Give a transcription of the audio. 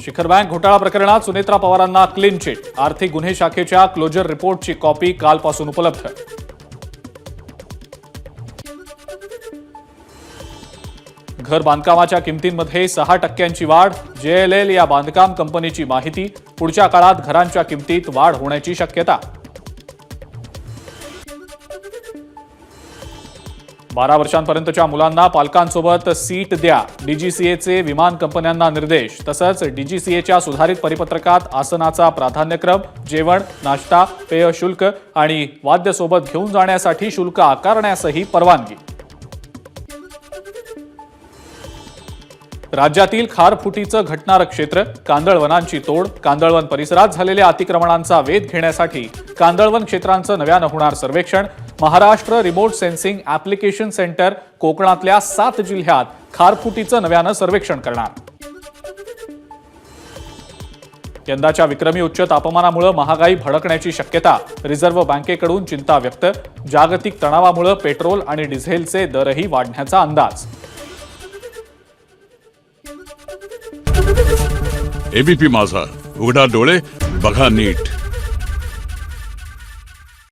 शिखर बँक घोटाळा प्रकरणात सुनेत्रा पवारांना क्लीन चिट। आर्थिक गुन्हे शाखेच्या क्लोजर रिपोर्टची कॉपी कालपासून उपलब्ध। घर बांधकामाच्या किमतींमध्ये 6% वाढ। JLL या बांधकाम कंपनीची माहिती। पुढच्या काळात घरांच्या किमतीत वाढ होण्याची शक्यता। 12 वर्षांपर्यंतच्या मुलांना पालकांसोबत सीट द्या। DGCAचे विमान कंपन्यांना निर्देश। तसंच DGCAच्या सुधारित परिपत्रकात आसनाचा प्राधान्यक्रम, जेवण, नाश्ता, पेय शुल्क आणि वाद्य सोबत घेऊन जाण्यासाठी शुल्क आकारण्यासही परवानगी। राज्यातील खारफुटीचं घटणारं क्षेत्र, कांदळवनांची तोड। कांदळवन परिसरात झालेल्या अतिक्रमणांचा वेध घेण्यासाठी कांदळवन क्षेत्रांचं नव्यानं होणार सर्वेक्षण। Maharashtra remote sensing application centre कोकणातल्या 7 जिल्ह्यात खारफुटीचं नव्यानं सर्वेक्षण करणार। यंदाच्या विक्रमी उच्च तापमानामुळे महागाई भडकण्याची शक्यता। रिझर्व्ह बँकेकडून चिंता व्यक्त। जागतिक तणावामुळे पेट्रोल आणि डिझेलचे दरही वाढण्याचा अंदाज। ABP माझा, उघडा डोळे बघा नीट।